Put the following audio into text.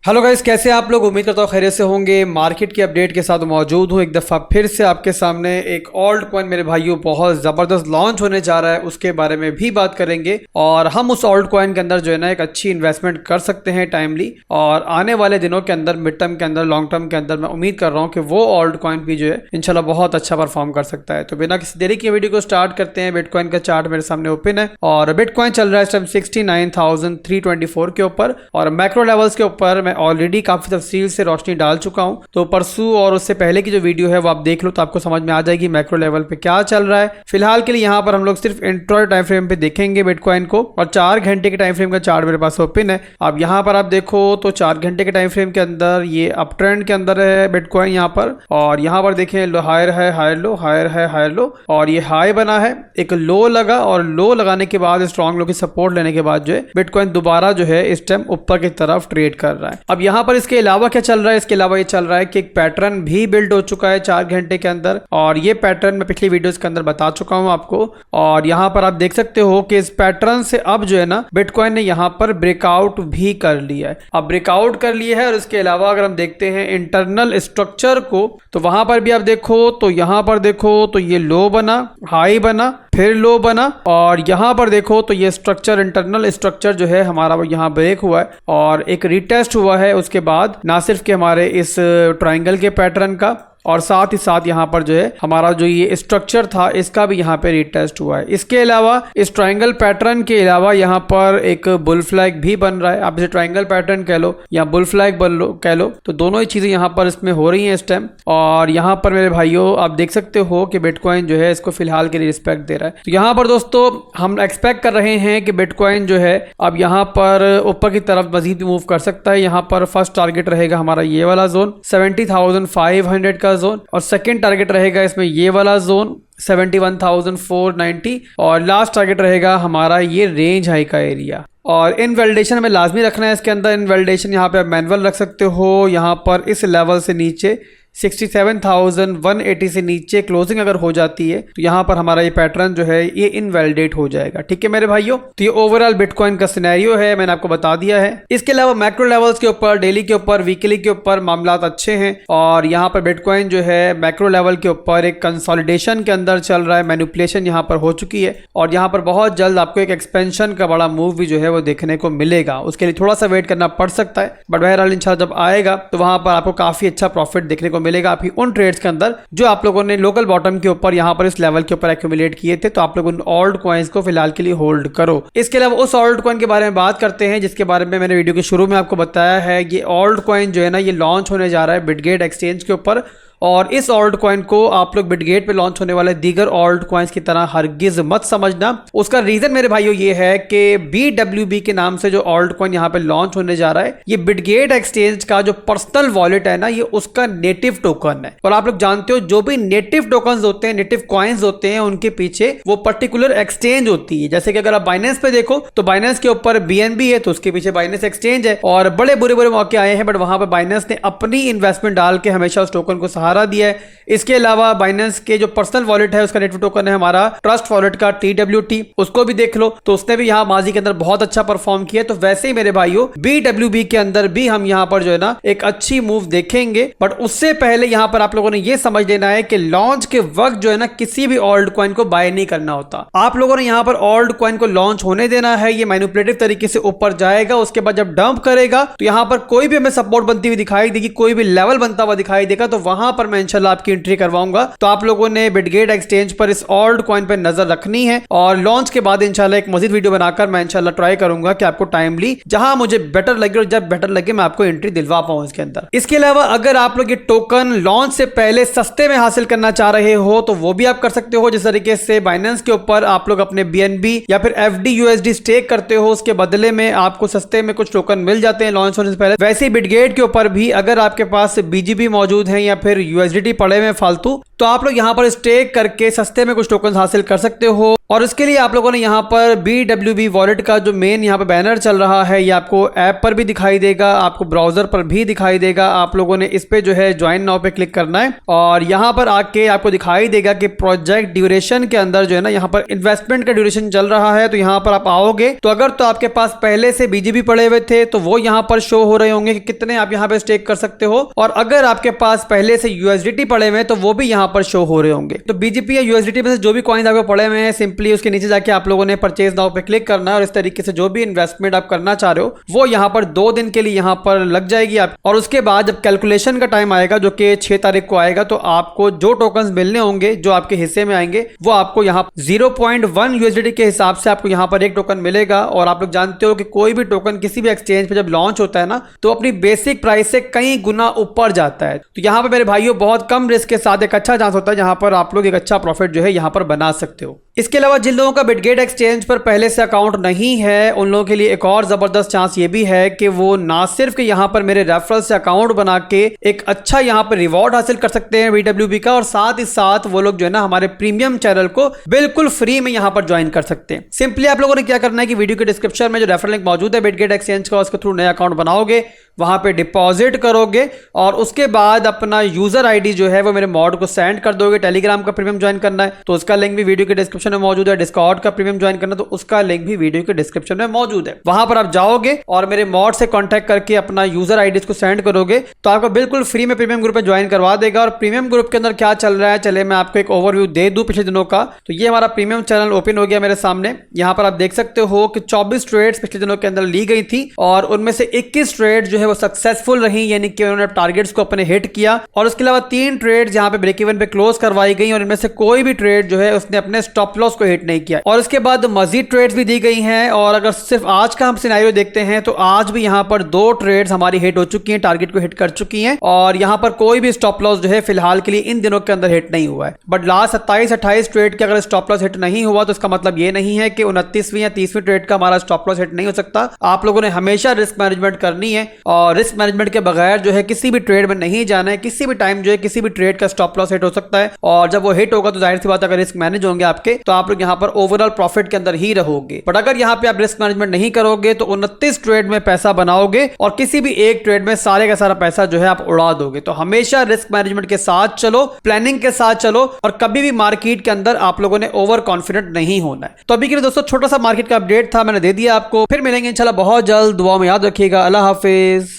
Hello guys, कैसे आप लोग? उम्मीद करता हूँ खैरियत से होंगे। मार्केट की अपडेट के साथ मौजूद हूँ एक दफ़ा फिर से आपके सामने। एक ऑल्ट कॉइन मेरे भाइयों बहुत ज़बरदस्त लॉन्च होने जा रहा है, उसके बारे में भी बात करेंगे। और हम उस ऑल्ट कॉइन के अंदर जो है ना एक अच्छी इन्वेस्टमेंट कर सकते हैं टाइमली। और आने वाले दिनों के अंदर, मिड टर्म के अंदर, लॉन्ग टर्म के अंदर मैं उम्मीद कर रहा हूँ कि वो ऑल्ट कॉइन भी जो है इंशाल्लाह बहुत अच्छा परफॉर्म कर सकता है। तो बिना किसी देरी की वीडियो को स्टार्ट करते हैं। बिटकॉइन का चार्ट मेरे सामने ओपन है और बिटकॉइन चल रहा है इस टाइम 69,324 के ऊपर। और मैक्रो लेवल्स के ऊपर मैं ऑलरेडी काफी तफसील से रोशनी डाल चुका हूं, तो परसों और उससे पहले की जो वीडियो है वो आप देख लो तो आपको समझ में आ जाएगी मैक्रो लेवल पे क्या चल रहा है। फिलहाल के लिए यहाँ पर हम लोग सिर्फ इंट्रा टाइम फ्रेम पे देखेंगे बिटकॉइन को। और 4 घंटे के टाइम फ्रेम का चार्ट मेरे पास ओपन है। अब यहाँ पर आप देखो तो 4 घंटे के टाइम फ्रेम के अंदर ये अप ट्रेंड के अंदर है बिटकॉइन यहाँ पर। और यहाँ पर देखें लो हायर है, हायर लो, हायर है, हायर लो, और ये हाई बना है, एक लो लगा, और लो लगाने के बाद स्ट्रॉन्ग लो की सपोर्ट लेने के बाद जो है बिटकॉइन दोबारा जो है इस टाइम ऊपर की तरफ ट्रेड कर रहा है। अब यहाँ पर इसके अलावा क्या चल रहा है? इसके अलावा ये चल रहा है कि एक पैटर्न भी बिल्ड हो चुका है 4 घंटे के अंदर, और ये पैटर्न मैं पिछली वीडियोस के अंदर बता चुका हूं आपको। और यहाँ पर आप देख सकते हो कि इस पैटर्न से अब जो है ना बिटकॉइन ने यहाँ पर ब्रेकआउट भी कर लिया है। अब ब्रेकआउट कर लिया है। और इसके अलावा अगर हम देखते हैं इंटरनल स्ट्रक्चर को, तो वहां पर भी आप देखो तो यहाँ पर देखो तो ये लो बना, हाई बना, फिर लो बना, और यहाँ पर देखो तो ये स्ट्रक्चर, इंटरनल स्ट्रक्चर जो है हमारा वो यहाँ ब्रेक हुआ है और एक रिटेस्ट हुआ है। उसके बाद ना सिर्फ कि हमारे इस ट्रायंगल के पैटर्न का, और साथ ही साथ यहाँ पर जो है हमारा जो ये स्ट्रक्चर था इसका भी यहाँ पे रिटेस्ट हुआ है। इसके अलावा इस ट्रायंगल पैटर्न के अलावा यहाँ पर एक बुल फ्लैग भी बन रहा है। आप इसे ट्रायंगल पैटर्न कह लो या बुल फ्लैग बन लो कह लो, तो दोनों ही चीजें यहाँ पर इसमें हो रही हैं इस टाइम। और यहाँ पर मेरे भाइयों आप देख सकते हो कि बिटकॉइन जो है इसको फिलहाल के लिए रिस्पेक्ट दे रहा है। तो यहाँ पर दोस्तों हम एक्सपेक्ट कर रहे हैं कि बिटकॉइन जो है अब यहाँ पर ऊपर की तरफ मजीद मूव कर सकता है। यहाँ पर फर्स्ट टारगेट रहेगा हमारा ये वाला जोन 70,500 का जोन, और सेकंड टारगेट रहेगा इसमें ये वाला जोन 71,490, और लास्ट टारगेट रहेगा हमारा ये रेंज हाई का एरिया। और इन वैलिडेशन में लाजमी रखना है इसके अंदर। इन वैलिडेशन यहाँ पे आप मैनुअल रख सकते हो। यहाँ पर इस लेवल से नीचे 67,180 से नीचे क्लोजिंग अगर हो जाती है तो यहाँ पर हमारा ये पैटर्न जो है ये इनवैलिडेट हो जाएगा। ठीक है मेरे भाइयों, तो ये ओवरऑल बिटकॉइन का सिनेरियो है, मैंने आपको बता दिया है। इसके अलावा मैक्रो लेवल्स के ऊपर, डेली के ऊपर, वीकली के ऊपर मामलात अच्छे हैं। और यहाँ पर बिटकॉइन जो है मैक्रो लेवल के ऊपर एक कंसोलिडेशन के अंदर चल रहा है, मैनिपुलेशन यहाँ पर हो चुकी है, और यहाँ पर बहुत जल्द आपको एक एक्सपेंशन का बड़ा मूव भी जो है वो देखने को मिलेगा। उसके लिए थोड़ा सा वेट करना पड़ सकता है, बट बहरहाल इंशाल्लाह जब आएगा तो वहां पर आपको काफी अच्छा प्रॉफिट देखने को मिलेगा आपकी उन ट्रेड्स के अंदर जो आप लोगों ने लोकल बॉटम के ऊपर यहाँ पर इस लेवल के ऊपर एक्यूमुलेट किए थे। तो आप लोग उन ऑल्ट कॉइन्स को फिलहाल के लिए होल्ड करो। इसके अलावा उस ऑल्ट कॉइन के बारे में बात करते हैं जिसके बारे में मैंने वीडियो के शुरू में आपको बताया है। ये ऑल्ट कॉइन जो है ना ये लॉन्च होने जा रहा है बिटगेट एक्सचेंज के ऊपर, और इस ऑल्ट कॉइन को आप लोग बिटगेट पे लॉन्च होने वाले दीगर ऑल्ट कॉइन्स की तरह हरगिज मत समझना। उसका रीजन मेरे भाइयों ये है कि BWB के नाम से जो ऑल्ट कॉइन यहाँ पे लॉन्च होने जा रहा है, ये बिटगेट एक्सचेंज का जो पर्सनल वॉलेट है ना ये उसका नेटिव टोकन है। और आप लोग जानते हो जो भी नेटिव टोकन होते हैं, नेटिव कॉइन्स होते हैं, उनके पीछे वो पर्टिकुलर एक्सचेंज होती है। जैसे कि अगर आप बाइनेंस पे देखो तो बाइनेंस के ऊपर BNB है तो उसके पीछे बाइनेंस एक्सचेंज है। और बड़े बुरे बुरे मौके आए हैं, बट वहां पर बाइनेंस ने अपनी इन्वेस्टमेंट डाल के हमेशा उस टोकन को सहारा दिया है। इसके अलावा बाइनेंस के जो पर्सनल वॉलेट है उसका नेटिव टोकन है हमारा ट्रस्ट वॉलेट का TWT, उसको भी देख लो तो उसने भी यहाँ माजी के अंदर बहुत अच्छा परफॉर्म किया। तो वैसे ही मेरे भाइयों BWB के अंदर भी हम यहाँ पर जो है ना एक अच्छी मूव देखेंगे। बट उससे पहले यहाँ पर आप लोगों ने ये समझ लेना है कि लॉन्च के वक्त जो है ना किसी भी ऑल्ट कॉइन को बाय नहीं करना होता। आप लोगों ने यहाँ पर ऑल्ट कॉइन को लॉन्च होने देना है, ये मैनिपुलेटिव तरीके से ऊपर जाएगा, उसके बाद जब डंप करेगा तो यहाँ पर कोई भी हमें सपोर्ट बनती हुई दिखाई देगी, कोई भी लेवल बनता हुआ दिखाई देगा, तो वहां पर मैं इंशाल्लाह आपकी एंट्री करवाऊंगा। तो आप लोगों ने बिटगेट एक्सचेंज पर इस ऑल्ट कॉइन पर नजर रखनी है, और लॉन्च के बाद इंशाल्लाह एक मजीद वीडियो बनाकर मैं इंशाल्लाह ट्राई करूंगा कि आपको टाइमली जहां मुझे बेटर लगे और जब बेटर लगे मैं आपको एंट्री दिलवा पाऊं इसके अंदर। इसके अलावा अगर आप लोग ये टोकन लॉन्च से पहले सस्ते में हासिल करना चाह रहे हो तो वो भी आप कर सकते हो। जिस तरीके से बाइनेंस के ऊपर आप लोग अपने BNB या फिर FD USD स्टेक करते हो, उसके बदले में आपको सस्ते में कुछ टोकन मिल जाते हैं लॉन्च होने से पहले, वैसे ही बिटगेट के ऊपर भी अगर आपके पास BGB मौजूद है या फिर USDT पड़े हुए फालतू तो आप लोग यहाँ पर स्टेक करके सस्ते में कुछ टोकन हासिल कर सकते हो। और इसके लिए आप लोगों ने यहाँ पर BWB वॉलेट का जो मेन यहाँ पे बैनर चल रहा है ये आपको ऐप पर भी दिखाई देगा, आपको ब्राउजर पर भी दिखाई देगा। आप लोगों ने इस पे जो है ज्वाइन नाउ पे क्लिक करना है और यहाँ पर आके आपको दिखाई देगा कि प्रोजेक्ट ड्यूरेशन के अंदर जो है ना यहाँ पर इन्वेस्टमेंट का ड्यूरेशन चल रहा है। तो यहाँ पर आप आओगे तो अगर तो आपके पास पहले से BGB पड़े हुए थे तो वो यहाँ पर शो हो रहे होंगे कि कितने आप यहाँ पे स्टेक कर सकते हो, और अगर आपके पास पहले से USDT पड़े हुए हैं तो वो भी यहाँ पर शो हो रहे होंगे। तो BGP या USDT में से जो भी कॉइन आपको पड़े हुए हैं सिंपली उसके नीचे जाके आप लोगों ने परचेज नाउ पे क्लिक करना है और इस तरीके से जो भी इन्वेस्टमेंट आप करना चाह रहे हो वो यहाँ पर 2 दिन के लिए यहाँ पर लग जाएगी आप। और उसके बाद जब कैलकुलेशन का टाइम आएगा जो कि 6 तारीख को आएगा तो आपको जो टोकन्स मिलने होंगे जो आपके हिस्से में आएंगे वो आपको यहाँ 0.1 USDT के हिसाब से आपको यहाँ पर एक टोकन मिलेगा। और आप लोग जानते हो कि कोई भी टोकन किसी भी एक्सचेंज पे जब लॉन्च होता है ना तो अपनी बेसिक प्राइस से कई गुना ऊपर जाता है। तो यहाँ पर मेरे भाइयों बहुत कम रिस्क के साथ एक अच्छा चांस होता है जहां पर आप लोग एक अच्छा प्रॉफिट जो है यहाँ पर बना सकते हो। इसके अलावा जिन लोगों का बिटगेट एक्सचेंज पर पहले से अकाउंट नहीं है उन लोगों के लिए एक और जबरदस्त चांस ये भी है कि वो ना सिर्फ कि यहाँ पर मेरे रेफरल से अकाउंट बना के एक अच्छा यहाँ पर रिवॉर्ड हासिल कर सकते हैं BWB का, और साथ ही साथ वो लोग जो है ना हमारे प्रीमियम चैनल को बिल्कुल फ्री में यहाँ पर ज्वाइन कर सकते हैं। सिंपली आप लोगों ने क्या करना है कि वीडियो के डिस्क्रिप्शन में जो रेफरल लिंक मौजूद है बिटगेट एक्सचेंज का उसके थ्रू नया अकाउंट बनाओगे, वहां पे डिपॉजिट करोगे और उसके बाद अपना यूजर आईडी जो है वो मेरे मॉड को सेंड कर दोगे। टेलीग्राम का प्रीमियम ज्वाइन करना है तो उसका लिंक भी वीडियो के डिस्क्रिप्शन में मौजूद है। डिस्कॉर्ड का प्रीमियम ज्वाइन करना तो उसका लिंक भी वीडियो के डिस्क्रिप्शन में मौजूद है। वहां पर आप जाओगे और मेरे मॉड से कॉन्टैक्ट करके अपना यूजर आईडी को सेंड करोगे तो आपको बिल्कुल फ्री में प्रीमियम ग्रुप में ज्वाइन करवा देगा। और प्रीमियम ग्रुप के अंदर क्या चल रहा है चले मैं आपको एक ओवरव्यू दे दूं पिछले दिनों का। तो ये हमारा प्रीमियम चैनल ओपन हो गया मेरे सामने। यहाँ पर आप देख सकते हो कि 24 ट्रेड्स पिछले दिनों के अंदर ली गई थी और उनमें से 21 ट्रेड जो है वो सक्सेसफुल रही, यानी कि उन्होंने टारगेट्स को अपने हिट किया। और उसके अलावा 3 ट्रेड जहां पे ब्रेक इवन पे क्लोज करवाई गई और इनमें से कोई भी ट्रेड जो है उसने अपने स्टॉप लॉस को हिट नहीं किया। और उसके बाद मजीद ट्रेड्स भी दी गई हैं। और अगर सिर्फ आज का हम सिनेरियो देखते हैं तो आज भी यहाँ पर 2 ट्रेड्स हमारी हिट हो चुकी हैं, टारगेट को हिट कर चुकी हैं और यहाँ पर कोई भी स्टॉप लॉस जो है फिलहाल के लिए इन दिनों के अंदर हिट नहीं हुआ है। बट लास्ट 27-28 ट्रेड के अगर स्टॉप लॉस हिट नहीं हुआ तो इसका मतलब ये नहीं है कि 29वीं या 30वीं ट्रेड का हमारा स्टॉप लॉस हिट नहीं हो सकता। आप लोगों ने हमेशा रिस्क मैनेजमेंट करनी है और रिस्क मैनेजमेंट के बगैर जो है किसी भी ट्रेड में नहीं जाना है। किसी भी टाइम जो है किसी भी ट्रेड का स्टॉप लॉस हिट हो सकता है और जब वो हिट होगा तो जाहिर सी बात अगर रिस्क मैनेज होंगे आपके तो आप लोग यहाँ पर ओवरऑल प्रॉफिट के अंदर ही रहोगे। बट अगर यहाँ पे आप रिस्क मैनेजमेंट नहीं करोगे तो 29 ट्रेड में पैसा बनाओगे और किसी भी एक ट्रेड में सारे का सारा पैसा जो है आप उड़ा दोगे। तो हमेशा रिस्क मैनेजमेंट के साथ चलो, प्लानिंग के साथ चलो और कभी भी मार्केट के अंदर आप लोगों ने ओवर कॉन्फिडेंट नहीं होना है। तो अभी के लिए दोस्तों छोटा सा मार्केट का अपडेट था, मैंने दे दिया आपको। फिर मिलेंगे इंशाल्लाह बहुत जल्द। दुआ में याद रखिएगा। अल्लाह हाफिज।